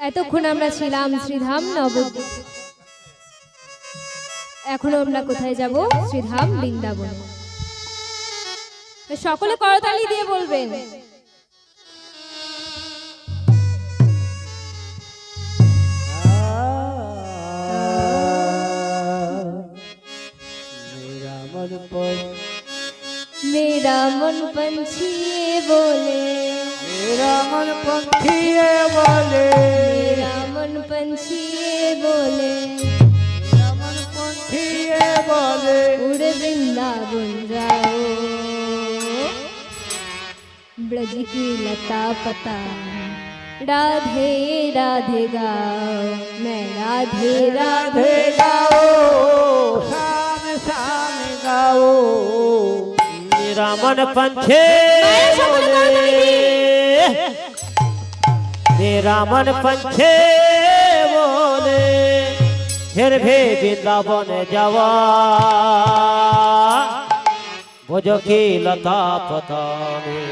এতক্ষণ আমরা ছিলাম শ্রীধাম নবদ্বীপ। এখন আমরা কোথায় যাব? শ্রীধাম বৃন্দাবন। সকলে করতালি দিয়ে বলবেন। मेरा मन पंछी ये बोले, मेरा मन पंछी ये बोले, मेरा मन पंछी ये बोले, मेरा मन पंछी ये बोले, उड़ वृंदावन जाओ, ब्रज की लता पता राधे राधे गाओ, मैं राधे राधे गाओ, शाम शाम गाओ। मेरा मन पंछी बोले, मेरा मन पंछी बोले, फिर भी वृंदावन जावा, भुजो की लता पता में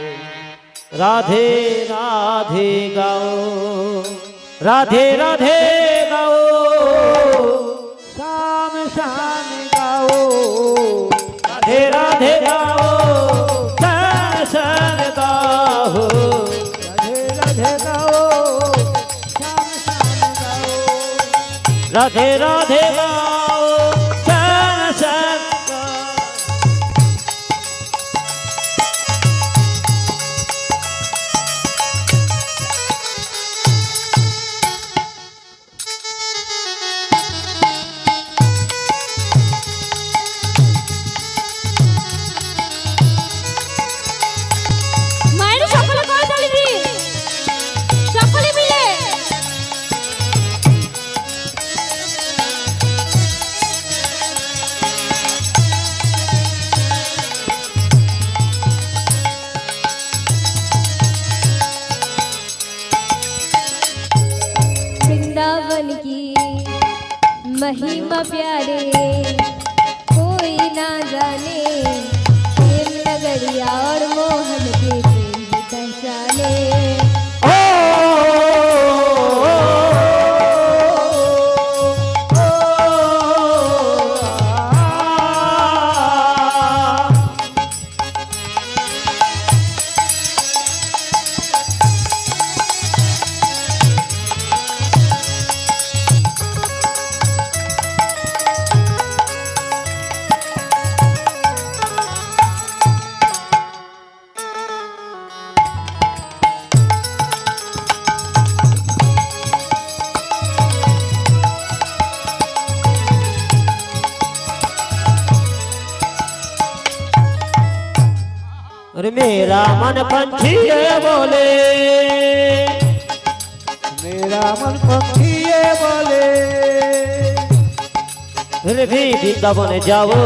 राधे राधे गाओ, राधे राधे गाओ, शाम शाम गाओ, राधे राधे गाओ, शाम शाम गाओ, राधे राधे गाओ, शाम शाम गाओ, राधे राधे गाओ, शाम शाम गाओ। মায়ের সকলে করতালি দিন, সকলে মিলে। वृंदावन की महिमा प्यारे कोई ना जाने, प्रेम नगरिया और मोहन के प्रेम ही पहचाने। अरे मेरा मन पंछी ये बोले, मेरा मन पंछी ये बोले, फिर भी वृंदावन जाओ,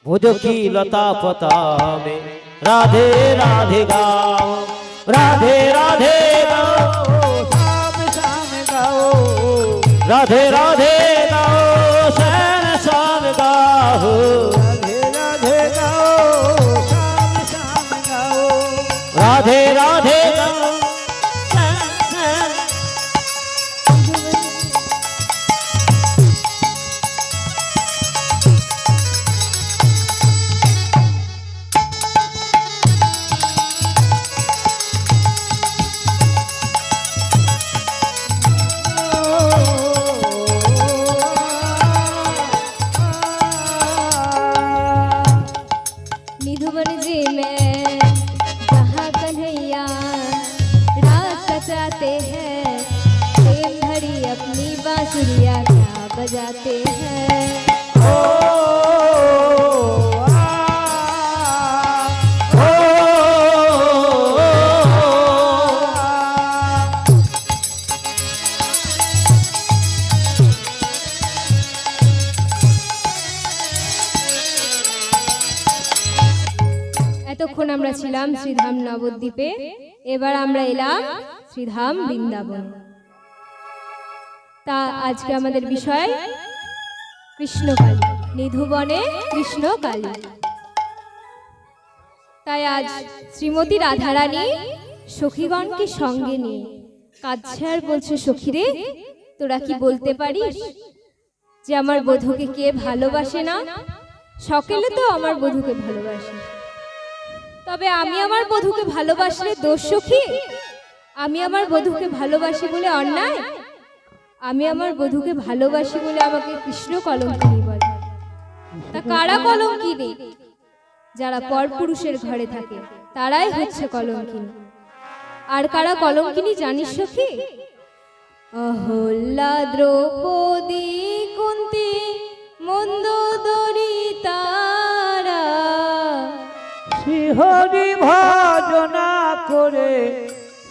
भुज की लता पता में राधे राधे गाओ, राधे राधे गाओ, शाम शाम गाओ, राधे राधे गाओ, शाम शाम गाओ, राधे राधे गाओ। निधुवन जी में जहाँ कन्हैया रास रचाते हैं, प्रेम भरी अपनी बांसुरिया क्या बजाते हैं। এতক্ষণ আমরা ছিলাম শ্রীধাম নবদ্বীপে, এবার আমরা এলাম শ্রীধাম বৃন্দাবন। তা আজকে আমাদের বিষয় কৃষ্ণকালী, নিধুবনে কৃষ্ণকালী। তাই আজ শ্রীমতী রাধারানী সখীগণকে সঙ্গে নিয়ে কাঁদছে আর বলছে, সখী রে, তোরা কি বলতে পারিস যে আমার বধূকে কে ভালোবাসে না? সকলে তো আমার বধূকে ভালোবাসে, তবে আমি আমার বধূকে ভালোবাসলে দোষ সখী? আমি আমার বধূকে ভালোবাসি বলে অন্যায়? আমি আমার বধূকে ভালোবাসি বলে আমাকে কৃষ্ণ কলঙ্কিনী বলে। তা কারা কলঙ্কিনী? যারা পরপুরুষের ঘরে থাকে তারাই হচ্ছে কলঙ্কিনী। আর কারা কলঙ্কিনী জানিস সখী? অহল্যা, দ্রৌপদী, কুন্তী, মন্দোদরী তারা। শ্রীহরি ভজনা করে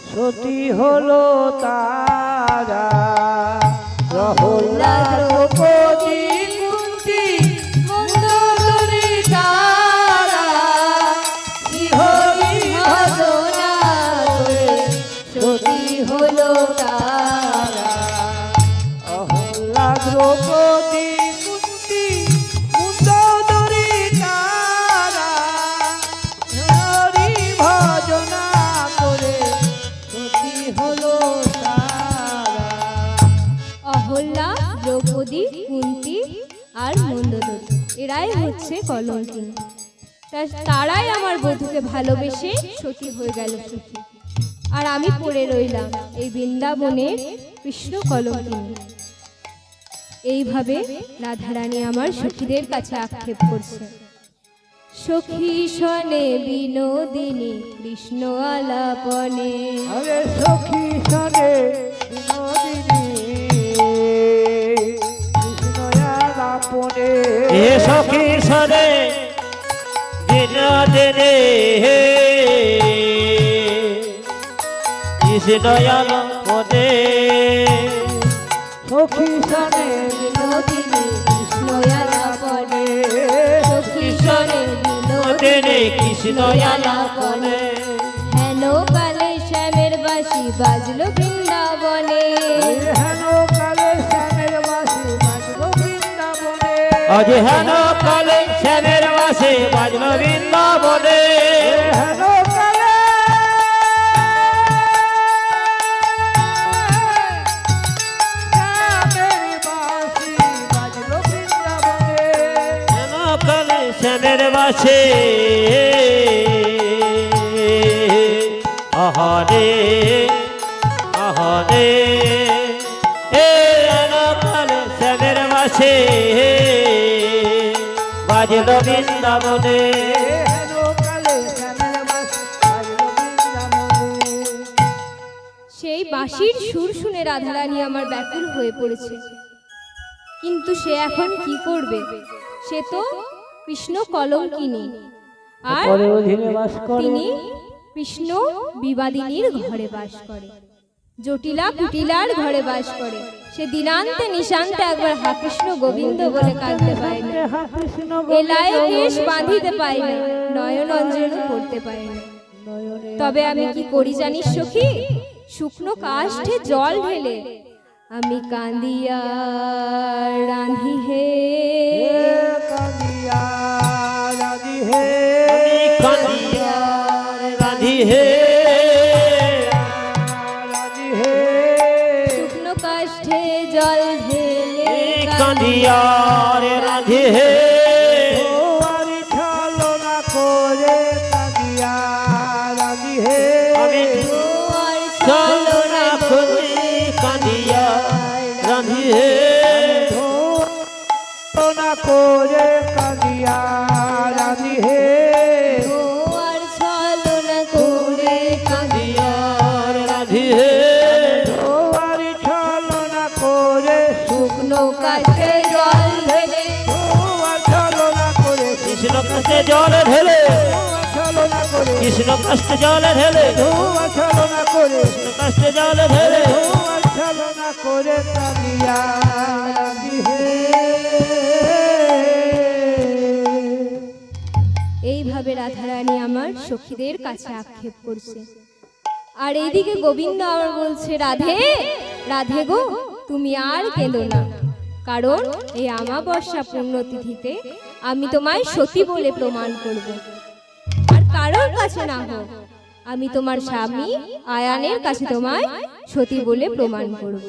সতী হলো তারা। অহল্যা, দ্রৌপদী, কুন্তী, মন্দোদরী তারা। শ্রীহরি ভজনা করে সতী হলো তারা। অহল্যা, দ্রৌপদী, কুন্তী, মন্দোদরী তারা। হরি ভজনা করে সতী হলো তারা। অহল্যা, দ্রৌপদী, কুন্তী আর মন্দোদরী এরাই হচ্ছে কলঙ্কিনী। তারাই আমার বধূকে ভালোবেসে সতী হয়ে গেল সখী। আর আমি পড়ে রইলাম এই বৃন্দাবনের কৃষ্ণ কলঙ্কিনী। এইভাবে রাধারানী আমার সখীদের কাছে আক্ষেপ করছে। সখী শনে বিনোদিনী কৃষ্ণ আলাপনে। আরে সখী শনে বিনোদিনী কৃষ্ণ আলাপনে। এ সখী সরে বিনোদিনী কৃষ্ণ আলাপনে। সখী শনে বিনোদিনী কৃষ্ণ আলাপনে। সখী শনে বিনোদিনী কৃষ্ণ আলাপনে। হেন কালে শ্যামের বাঁশি বাজলো বৃন্দাবনে। হেন কালে শ্যামের বাঁশি বাজলো বৃন্দাবনে। আজ হেন কালে শ্যামের বাঁশি বাজলো বৃন্দাবনে। হেন কালে শ্যামের বাঁশি বাজলো বৃন্দাবনে। হেন কালে শ্যামের বাঁশি আহারে আহারে। এ হেন কালে শ্যামের বাঁশি বাজলো বৃন্দাবনে। হেন কালে শ্যামের বাঁশি বাজলো বৃন্দাবনে। সেই বাঁশির সুর শুনে রাধারানী আমার ব্যাকুল হয়ে পড়েছে। কিন্তু সে এখন কি করবে? সে তো কৃষ্ণ কলঙ্কিনী, আর পরে অধীনে বাস করে। তিনি কৃষ্ণ বিবাদিনীর ঘরে বাস করে, জটিলা কুটিলার ঘরে বাস করে। সে দিনান্তে নিশান্তে একবার হা কৃষ্ণ গোবিন্দ বলে কাঁদতে পায় না, হা কৃষ্ণ এলায় কেশ বাঁধিতে পায় না, নয়ন অঞ্জনও করতে পায় না। নয়নে তবে আমি কি করি জানিস সখী? শুকনো কাষ্ঠে জল ঢেলে আমি কাঁদিয়া রাঁধি হে। কাঁদিয়া রাধি হে। কাঁদিয়া রাধি হে। রাধি হে। শুকনো কাষ্ঠে জল ঢেলে কাঁদিয়া রাধি হে। ধোয়ারি ছলনা করে কাঁদিয়া রাধি হে। আমি চলো না করি কাঁদিয়া রাধি হে। ছলনা করে কাঁদিয়া রাধি হে। আর ছলনা করে কাঁদিয়া রাধি হে। ধোয়ারি ছলনা করে শুকনো কাষ্ঠে জল ঢেলে ধোয়া ছলনা করে কৃষ্ণ কাছে জল ঢেলে। ছলনা করে কৃষ্ণ কাছে জল ঢেলে। ধোয়া ছলনা করে কৃষ্ণ কাছে জল ঢেলে। ধোয়া ছলনা করে কাঁদিয়া রাধি হে। এইভাবে রাধারানী আমার সখীদের কাছে আক্ষেপ করছে। আর এইদিকে গোবিন্দ আমার বলছে, রাধে রাধে গো, তুমি আর কেঁদো না, কারণ এই আমাবস্যা পুণ্যতিথিতে আমি তোমায় সতী বলে প্রমাণ করব। আর কারোর কাছে না হোক, আমি তোমার স্বামী আয়ানের কাছে তোমায় সতী বলে প্রমাণ করব।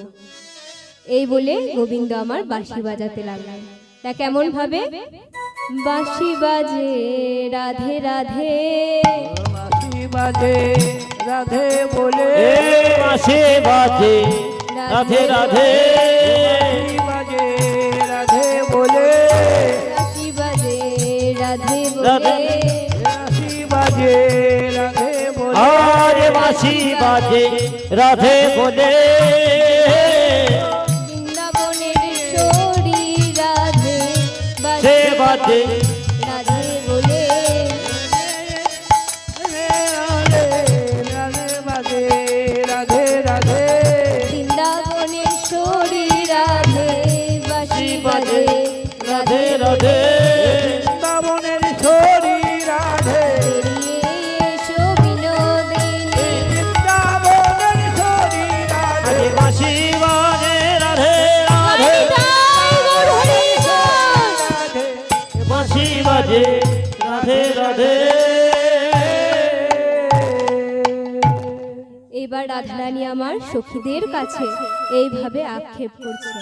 এই বলে গোবিন্দ আমার বাঁশি বাজাতে লাগলেন। তা কেমন ভাবে? বাঁশি বাজে রাধে রাধে, বাঁশি বাজে রাধে বলে, এ বাঁশি বাজে রাধে রাধে, বাঁশি বাজে রাধে বলে, বাঁশি বাজে রাধে রাধে। বলে, বাঁশি বাজে রাধে বলে, আজ বাঁশি বাজে রাধে বলে, বৃন্দাবনের শরী রাধে সে বাজে রাধে বলে, রাধে বাজে রাধে রাধে, বৃন্দাবনের শরী রাধে বাঁশি বাজে রাধে রাধে, বৃন্দাবনের শরী রাধে, বেরিয়ে এসো বিনোদিনী, বৃন্দাবনের শরী রাধে, আজ বাঁশি বাজে রাধে রাধে, রাধে বাঁশি বাজে রাধে রাধে। এবার রাধারানী আমার সখীদের কাছে এইভাবে আক্ষেপ করছে।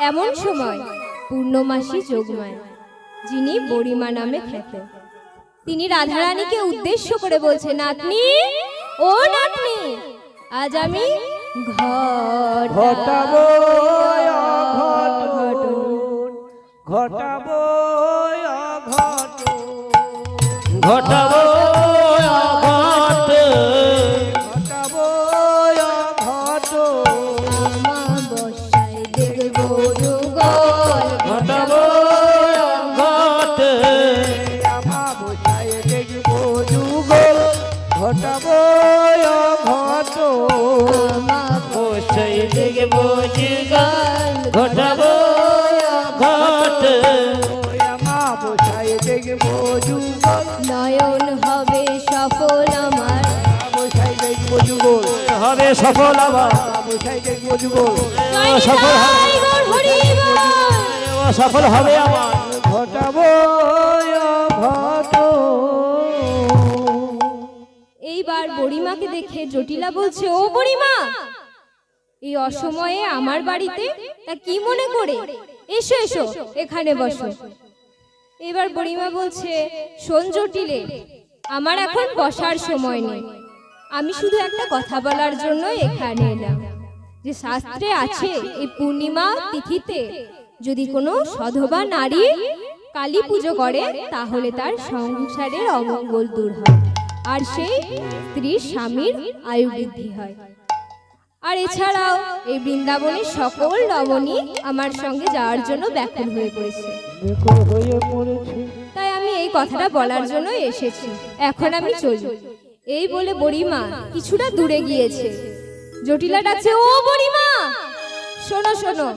এমন সময় পূর্ণমাসী যোগমায়, যিনি বড়িমা নামে খ্যাত, তিনি রাধারানীকে উদ্দেশ্য করে বলছে, নাতনি ও নাতনি, আজ আমি ঘটাবো ঘটাবো ঘটাবো অঘটন, ঘটাবো ঘট, ঘটাবো অঘটন, আমাবস্যায় দেখবো যুগল, ঘটাবো ঘট, আমাবস্যায় দেখবো যুগল, ঘটাবো অঘটন, বসে দেখবো যুগল, ঘটাবো ঘট, আমাবস্যায় দেখবো যুগল, নয়ন হবে সফল আমার, আমাবস্যায় দেখবো যুগল, হবে সফল আবার, আমাবস্যায় দেখবো যুগল, সফল হবে, সফল হবে আমার, ঘটাবো অঘটন। এইবার বুড়িমাকে দেখে জটিলা বলছে, ও বুড়িমা, এই অসময়ে আমার বাড়িতে তা কি মনে করে? এসো এসো, এখানে বসো। এবার বুড়িমা বলছে, শোন জটিলে, আমার এখন বসার সময় নেই, আমি শুধু একটা কথা বলার জন্য এখানে এলাম। যে শাস্ত্রে আছে, এই পূর্ণিমা তিথিতে যদি কোনো সধবা নারী কালী পুজো করে, তাহলে তার সংসারের অমঙ্গল দূর হয়, আর সেই স্ত্রীর স্বামীর আয়ু বৃদ্ধি হয়। আর এছাড়াও এই বৃন্দাবনের সকল রমণী আমার সঙ্গে যাওয়ার জন্য ব্যাকুল হয়ে পড়েছে, দেখো হয়ে পড়েছে, তাই আমি এই কথাটা বলার জন্য এসেছি, এখন আমি চলি। এই বলে বুড়িমা কিছুটা দূরে গিয়েছে। জটিলা ডাকছে, ও বুড়িমা, শোনো শোনো,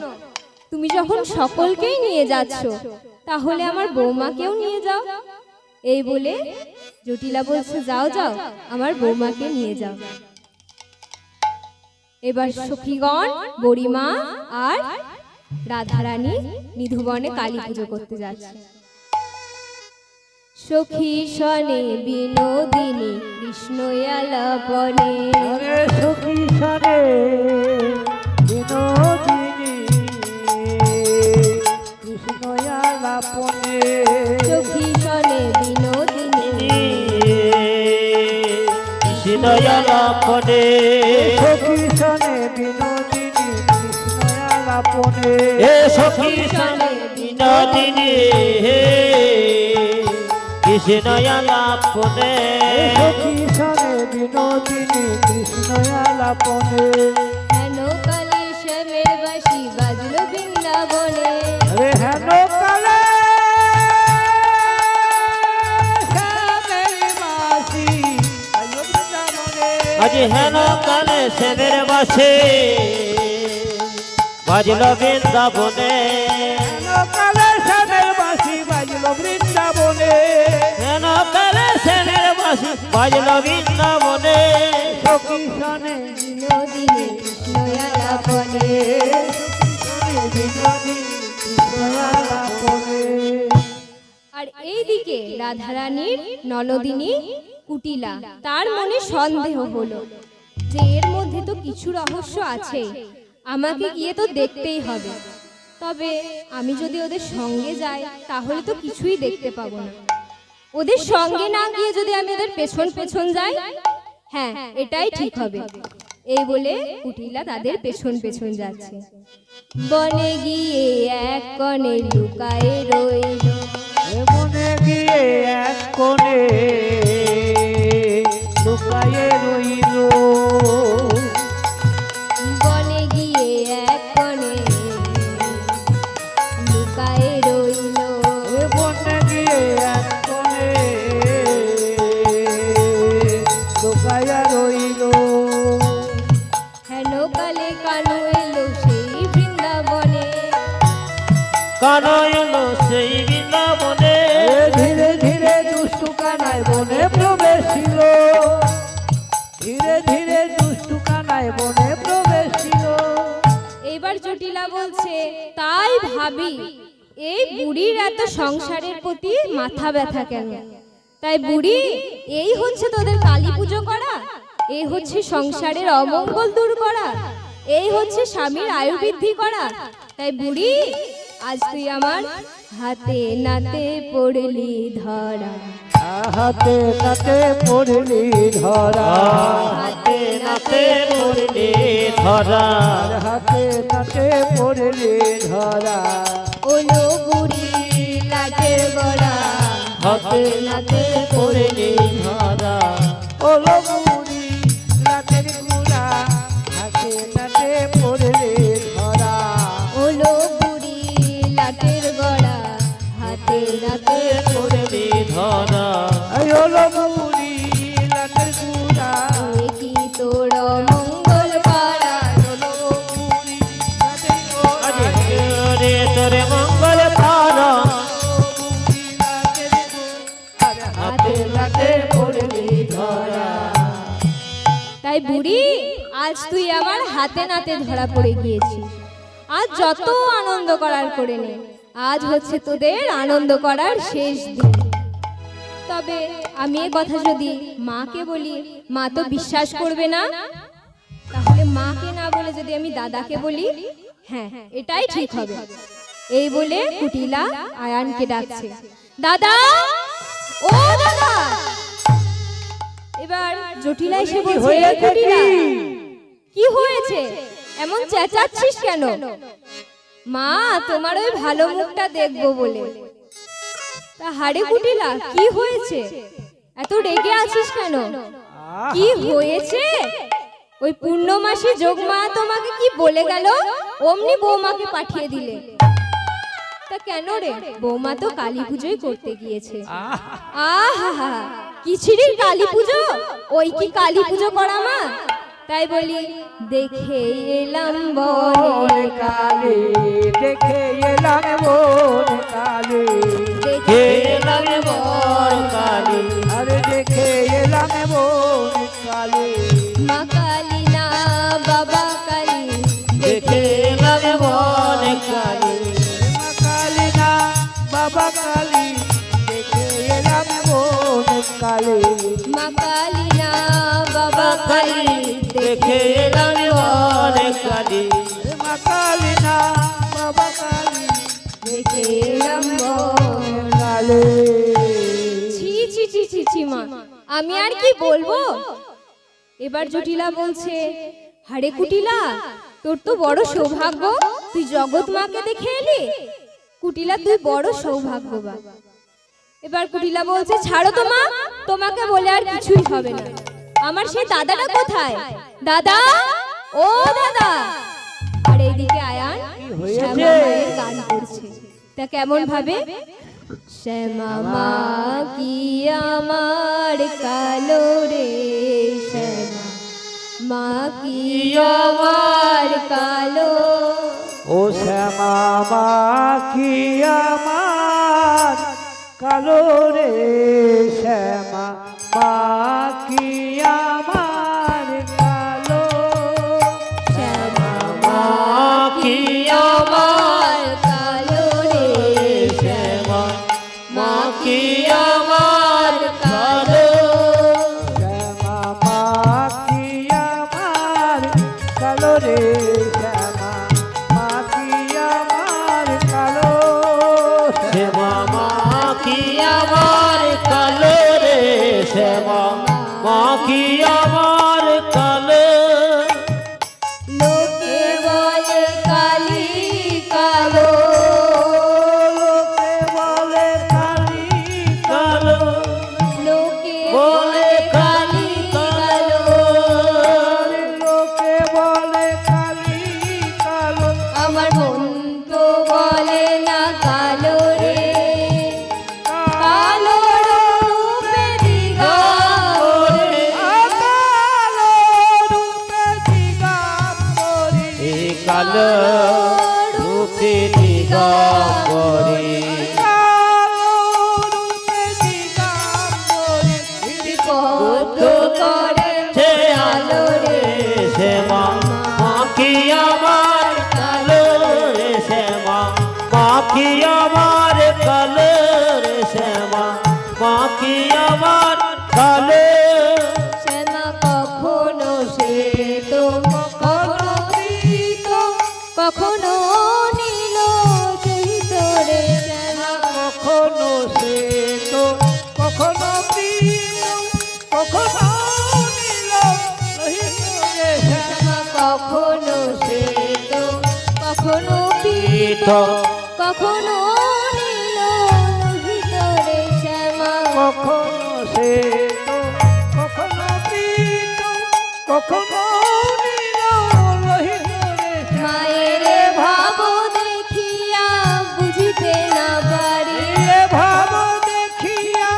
তুমি যখন সকলকেই নিয়ে যাচ্ছ, তাহলে আমার বৌমাকেও নিয়ে যাও। এই বলে জটিলা বলছে, যাও যাও, আমার বৌমাকে নিয়ে যাও। এবার সখীগণ, বুড়িমা আর রাধারানী নিধুবনে কালী পুজো করতে যাচ্ছে। সখী শনে বিনোদিনী কৃষ্ণ আলাপনে, আরে সখী সনে বিনোদিনী কৃষ্ণ আলাপনে, সখী শনে বিনোদিনী, কৃষ্ণয়ালাপনে, সখী সনে বিনোদিনী কৃষ্ণ আলাপনে, এ সখী সনে বিনোদিনী, কৃষ্ণয়ালাপনে, সখী সনে বিনোদিনী কৃষ্ণ আলাপনে, হেন কালে শ্যামের বাঁশি বাজলো বৃন্দাবনে, আরে হেন কালে শ্যামের বাঁশি বাজলো বৃন্দাবনে, আজ হেন কালে শ্যামের বাসে বাজল বৃন্দাবনে, হেন কালে শ্যামের বাঁশি বাজলো বৃন্দাবনে, হেন কালে শ্যামের বাসে বাজল বৃন্দাবনে, সখী সনে বিনোদিনী কৃষ্ণ আলাপনে, বিনোদিনী কৃষ্ণ আলাপনে। আর এইদিকে রাধারানীর ননদিনী কুটিলা তার মনে সন্দেহ হলো যে এর মধ্যে তো কিছু রহস্য আছে, আমাকে গিয়ে তো দেখতেই হবে। তবে আমি যদি ওদের সঙ্গে যাই তাহলে তো কিছুই দেখতে পাবো না। ওদের সঙ্গে না গিয়ে যদি আমি ওদের পেছন পেছন যাই, হ্যাঁ এটাই ঠিক হবে। এই বলে কুটিলা তাদের পেছন পেছন যাচ্ছে। বনে গিয়ে এক কোণে লুকায়ে রইল, বনে গিয়ে এক কোণে লুকায়ে রইল, বনে গিয়ে এক কোণে লুকায়ে রইল। বনে গিয়ে এক কোণে লুকায়া রইল। হেন কালে কানু এলো সেই বৃন্দাবনে, কানো এলো সেই বৃন্দাবনে, ধীরে ধীরে দুষ্টু কানায় বনে প্রবেশিল, ধীরে ধীরে দুষ্টু কানায় বনে প্রবেশিল। এইবার জটিলা বলছে, তাই ভাবি এই বুড়ির এত সংসারের প্রতি মাথা ব্যথা কেন? তাই বুড়ি, এই হচ্ছে তোদের কালী পুজো করা, এই হচ্ছে সংসারের অমঙ্গল দূর করা, এই হচ্ছে স্বামীর আয়ু বৃদ্ধি করা। তাই বুড়ি, আজ তুই আমার হাতে নাতে পড়লি ধরা, হাতে নাতে পড়লি ধরা, হাতে নাতে পড়লে ধরা, হাতে নাতে পড়লি ধরা। ওলো বুড়ি লাটের গড়া, হাতে নাতে পড়লে ধরা, ওলো বুড়ি লাটের গুড়া, হাতে নাতে পড়লি ধরা। ওলো বুড়ি লাটের গড়া, হাতে নাতে পড়লে ধরা, এই ওলো বুড়ি লাটের গুড়া, এ কি তোর মঙ্গল পাড়া, ওলো বুড়ি লাটের গুড়া, রে তোরে মঙ্গল তারা, বুড়ি লাটের গুড়া, হাতে নাতে পড়লি ধরা। তাই বুড়ি, আজ তুই আমার হাতে নাতে ধরা পড়ে গিয়েছিস। আজ যত আনন্দ করার করে নে, আজ হচ্ছে তোদের আনন্দ করার শেষ দিন। তবে আমি এ কথা যদি মাকে বলি, মা তো বিশ্বাস করবে না। তাহলে মাকে না বলে যদি আমি দাদাকে বলি, হ্যাঁ এটাই ঠিক হবে। এই বলে কুটিলা আয়ানকে ডাকছে, দাদা, ও দাদা। এবার জটিলা এসে বলছে, "এ কুটিলা, কি হয়েছে? এমন চেঁচাচ্ছিস কেন?" মা, তোমার ওই ভালো মুখটা দেখবো বলে। তা হাড়ে কুটিলা, কি হয়েছে? এত রেগে আছিস কেন? কি হয়েছে? ওই পূর্ণমাসী যোগমা তোমাকে কি বলে গেল, অমনি বৌমাকে পাঠিয়ে দিলে। তা কেন রে? বৌমা তো কালী পুজোই করতে গিয়েছে। আহা, কিছিরির কালী পুজো? ওই কি কালী পুজো করা মা? তাই বলি, দেখে এলাম বনে কালী, দেখে এলাম বন কালী, দেখে এলাম বন কালী, আরে দেখে এলাম বন কালী। মা কালী না বাবা কালী, দেখে এলাম বন কালী, মা কালী না বাবা কালী, দেখে এলাম বন কালী। মা কালী না বাবা কালী, দেখে এলাম বন কালী, মা কালী না বাবা কালী, দেখে এলাম বন। কালী। ছি ছি ছি ছি ছি মা, আমি আর কি বলবো? এবার জটিলা বলছে, হারে কুটিলা, তোর তো বড় সৌভাগ্য, তুই জগৎ মাকে দেখে এলি। কুটিলা, তুই বড় সৌভাগ্যবান। এবার কুটিলা বলছে, ছাড়ো তো মা, তোমাকে বলে আর কিছুই হবে না। আমার সেই দাদাটা কোথায়? দাদা, ও দাদা। আর এইদিকে আয়ান শ্যামা মায়ের গান করছে। তা কেমন ভাবে? শ্যামা মা কি আমার কালো রে, শ্যামা মা কি আমার কালো। ও শ্যামা মা কি আমার কালো রে, শ্যামা মা কি আমার কালো। শ্যামা মা কি আমার আমার কালো রে, শ্যামা, মা কি আমার কালো। কি আমার কালো রে শ্যামা মা কি আমার কালো লোকে বলে কালি কালো, লোকে বলে কালী কালো লোকে বলে কালি কালো লোকে বলে কালী কালো আমার মন তো বলে না কালো রে, কালো রূপে দিগম্বরে, কালো রূপে দিগম্বরী এই কালো রূপে দিগম্বরী কালো রূপে দিগম্বরী কত করেছে আলো রে, শ্যামা মা কি আমার কালো রে শ্যামা মা কি আমার কালো রে শ্যামা মা কি আমার কালো শ্যামা কখনো শ্বেত কখনো প্রীত কখনো নীল সহিত রে, শ্যামা কখনো শ্বেত কখনো প্রিয় কখনো নীল লোহিত রে শ্যামা কখনো শ্বেত কখনো পীত কখনো নীল লোহিত রে, শ্যামা কখনো শ্বেত কখনো প্রীত কখনো নীল লোহিত রে মায়ের ভাব দেখিয়া বুঝিতে না পারি, এ ভাব দেখিয়া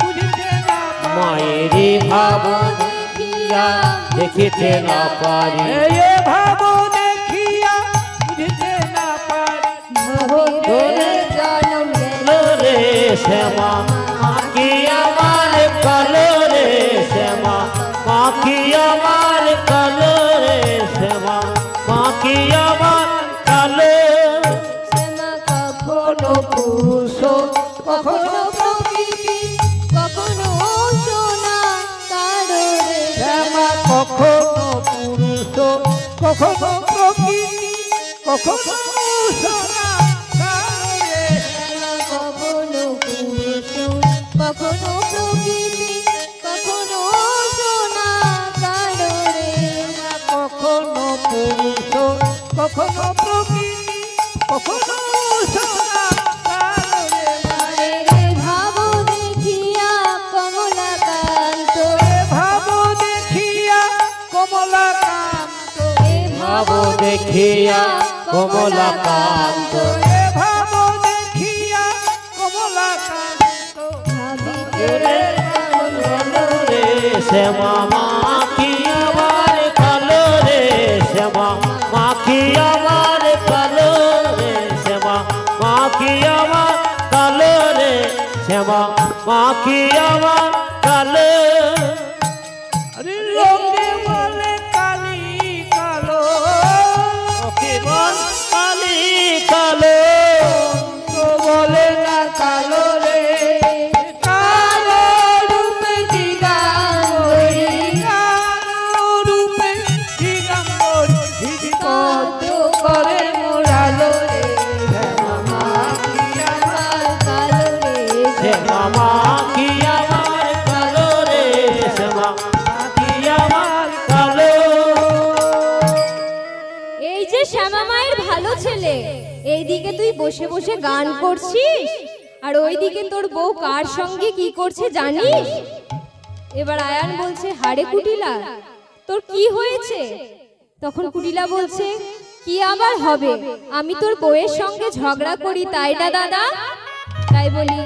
বুঝিতে না পারি মায়েরই ভাব দেখিয়া দেখিতে না পারি এ ভাব দেখিয়া বুঝিতে না পারি ভবের জনম কালো রে শ্যামা মা কি আমার কালো রে শ্যামা মা কি আমার কালো রে শ্যামা মা কি আমার কালো শ্যামা কখনো পুরুষ কখনো প্রকৃতি কখনো সোনা কারো রে, শ্যামা কখনো পুরুষ কখনো প্রকৃতি কখনো সোনা কারে শ্যামা কখনো পুরুষ কখনো প্রকৃতি কখনো সোনা কারো রে, কখনো পুরুষ কখনো প্রকৃতি কখনো সোনা কারে মায়ের ভাব দেখিয়া কমলাকান্ত, ভাব দেখিয়া কমলাকান্ত এ ভাব দেখিয়া কমলাকান্ত এ ভাব দেখিয়া কমলাকান্ত ভাবিতে জনম গেল রে শ্যামা মা কি আমার কালো রে শ্যামা মা কি আমার কালো রে শ্যামা মা কি আমার কালো রে শ্যামা মা কি আমার কালো আরে লোকে বলে কালী কালো ওকে বল কালি কালো তো বলে না কালো রে কালো রূপে দিগম্বরী কালো রূপে দিগম্বরী কত করে মোড়ালো রে শ্যামা কি আমার কালো রে, শ্যামা মা কি আমার কালো রে শ্যামা মা কি আমার কালো এই যে শ্যামা মায়ের ভালো ছেলে, এইদিকে তুই বসে বসে গান করছিস আর ওইদিকে তোর বউ কার সঙ্গে কি করছে জানিস? এবার আয়ান বলছে হাড়ে কুটিলা তোর কি হয়েছে? তখন কুটিলা বলছে কি আবার হবে, আমি তোর বউয়ের সঙ্গে ঝগড়া করি তাই না দাদা? তাই বলি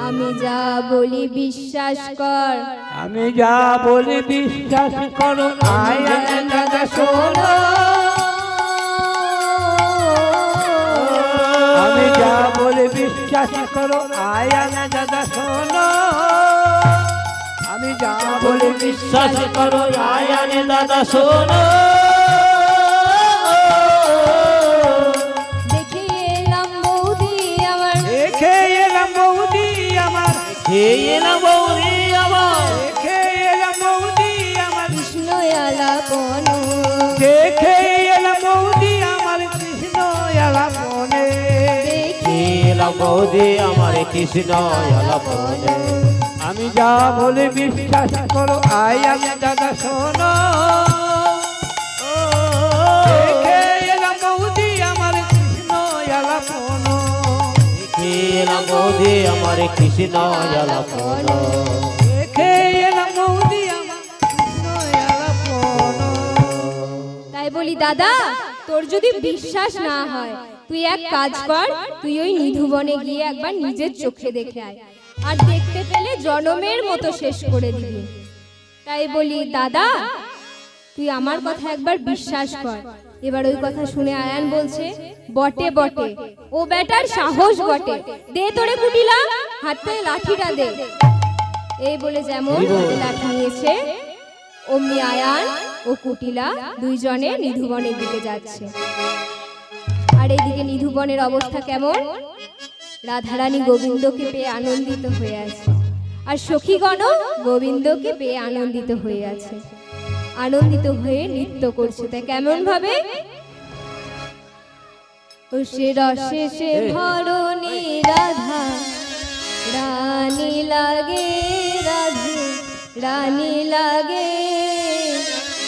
আমি যা বলি বিশ্বাস কর, আমি যা বলি বিশ্বাস করো আয়া দাদা শোনো আমি যা বলি বিশ্বাস করো আয়া দাদা শোনো আমি যা বলি বিশ্বাস করো আয়ানে দাদা শোনো দেখে এলাম বৌদি আমার, দেখে এলাম বৌদি আমার খেয়ে না বৌরি আমার দেখে এলাম বৌদি আমার কৃষ্ণ আলাপন, দেখে এলাম বৌদি আমার কৃষ্ণ এলাম মনে দেখে এলাম বৌদি আমার কৃষ্ণ আলাপনে আমি যা বলে বিশ্বাস করো আয়া দাদা শোনো দেখে এলাম বৌদি আমার কৃষ্ণ আলাপন এলাম বৌদি আমার কৃষ্ণ আলাপন দেখে এলাম বৌদি আমার কৃষ্ণ আলাপন তাই বলি দাদা, তোর যদি বিশ্বাস না হয় তুই এক কাজ কর, তুই ওই নিধুবনে গিয়ে একবার নিজের চোখে দেখে আয়, আর দেখতে পেলে জনমের মতো শেষ করে দিবি। তাই বলি দাদা, তুই আমার কথা একবার বিশ্বাস কর। এবার ওই কথা শুনে আয়ান বলছে, বটে বটে, ও বেটার সাহস বটে, দে তোরে কুটিলা, হাতে লাঠিটা দে। এই বলে যেমন হাতে লাঠি নিয়েছে, অমনি আয়ান ও কুটিলা দুইজনে নিধুবনের দিকে যাচ্ছে। আর এইদিকে নিধুবনের অবস্থা কেমন? রাধারানী গোবিন্দকে পেয়ে আনন্দিত হয়ে আছে, আর সখীগণও গোবিন্দকে পেয়ে আনন্দিত হয়ে আছে, আনন্দিত হয়ে নৃত্য করছে। তাই কেমন ভাবে? ও সে রসে সে ধরণী রাধা রানী লাগে, রাধে রানী লাগে,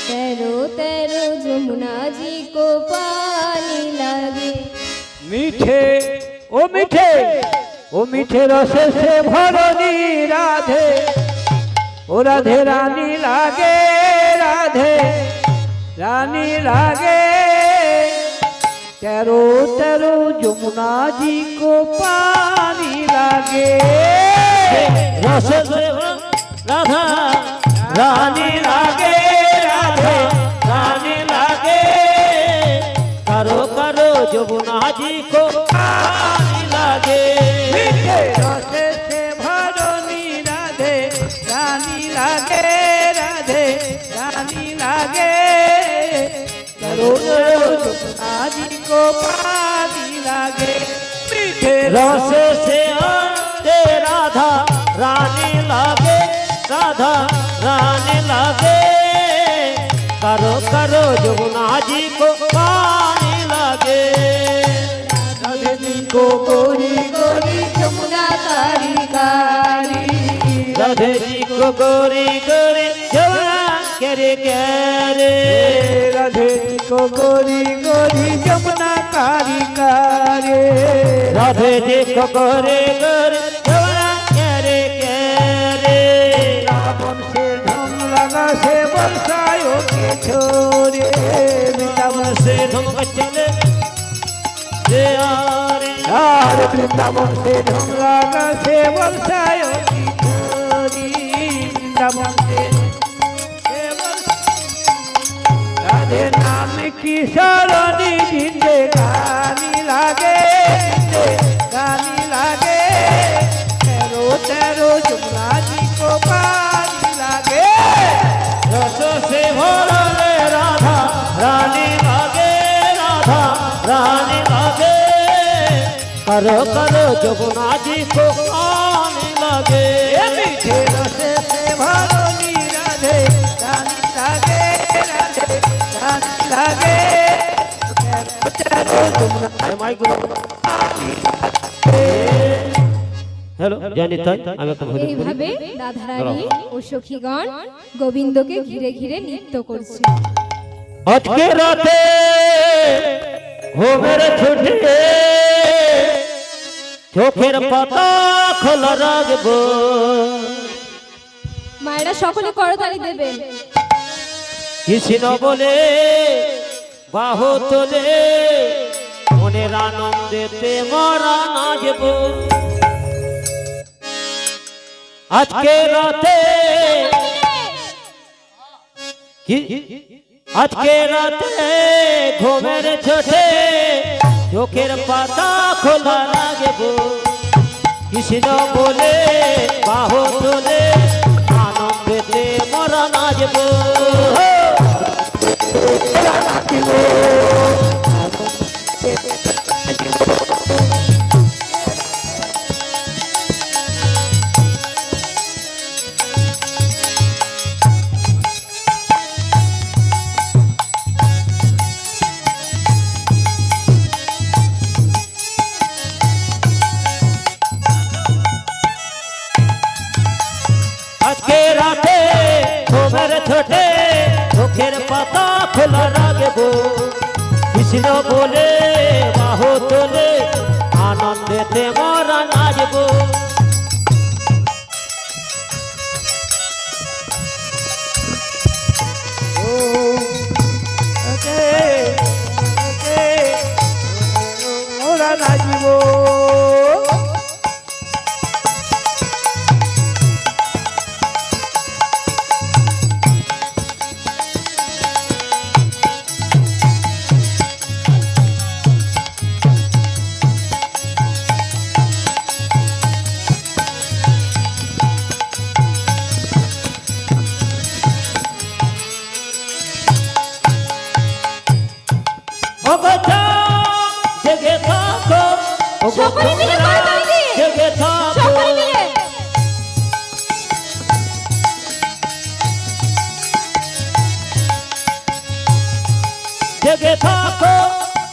তেরো তেরো যমুনা জি को पानी লাগে। মিঠে ও মিঠে, ও মিঠে রসে সে ভরণী রাধে, ও রাধে রানী লাগে, রাধে রানী লাগে, তেরো তেরো যমুনা জি को पानी লাগে। রস রাধা রানী লাগে, রাধে রানী লাগে, কারো কারো যমুনা জি কো পানি লাগে। মিঠে রসে সে ভরণী রাধে রানী লাগে, রাধে রানী লাগে, তেরো তেরো যমুনা জি को पानी লাগে। মিঠে रस से आते राधा रानी लागे, राधा रानी लागे, करो करो जमुना जी को पानी लागे। রাধে জি को गोरी गोरी যমুনা কারি কারি, राधे जी को गोरी गोरी जमुना करे करे, राधे जी को गोरी गोरी যমুনা কারি কারি, राधे जी को गोरी गोरी जमुना करे करे। रावण से ढंग लगा से बरसायो के छोरे, वृंदावन से धुम चले जे आरे, यार वृंदावन से ढंग लगा से बरसायो की छोरी, वृंदावन से राधे नाम की सरणी जिंदगानी लागे, जिंदगानी लागे, तेरो तेरो यमुना जी को पानी लागे। रस से भरले राधा रानी लागे, राधा रानी लागे, करो करो जमुना जी को पानी लागे। मीठे रसे से भरनी राधे रानी लागे, राधे रानी लागे, तेरो यमुना हेलो জানি তাই আমি একটা ভজন করি। এইভাবে রাধারানী ও সখীগণ গোবিন্দকে ঘিরে ঘিরে নৃত্য করছে। আজকে রাতে ঘুমের ছুটে চোখের পাতা খোলা রাখবো, মায়েরা সকলে করতালি দেবেন। কৃষ্ণ বলে বাহু তোলে, মনের আনন্দেতে মরা নাচব। আজকে রাতে আজকে রাতে ঘুমের ছোটে চোখের পাতা খোলা রাখবো, কৃষ্ণ বলে বাহু তোলে, আনন্দেতে মরা নাচব। ঘুমের ছোটে চোখের পাতা খোলা রাখবো কৃষ্ণ বলে বাহু তোলে আনন্দেতে মরা নাচবো মোরা নাচিব জেগে থাকো সকলে মিলে করতালি দিয়ে। জেগে থাকো সকলে মিলে জেগে থাকো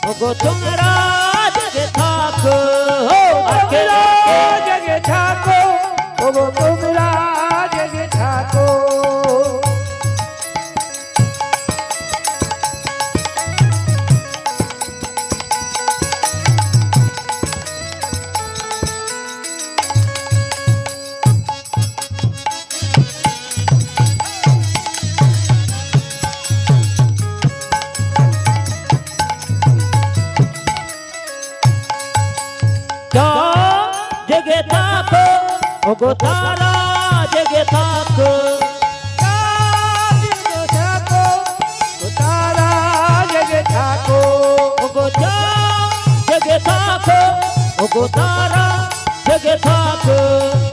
ওগো তোমরা জেগে থাকো জেগে থাকো ওগো তোমরা জেগে থাকো জেগে থাকো ওগো তারা জেগে থাকো তারা জেগে থাকো ওগো জেগে থাকো ওগো তারা জেগে থাকো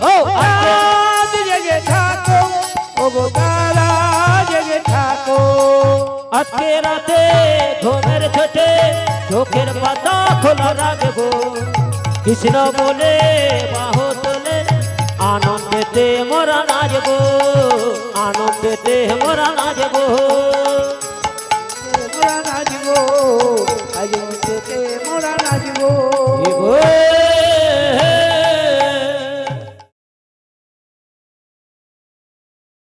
ও আজ জেগে থাকো ওগো তারা জেগে থাকো আজকে রাতে ঘুমের ছোটে চোখের পাতা খোলা রাখবো কৃষ্ণ বলে বাহু তোলে আনন্দেতে মোরা নাচবো আনন্দেতে মোরা নাচবো মোরা নাচবো আজ থেকে মোরা নাচবো এগো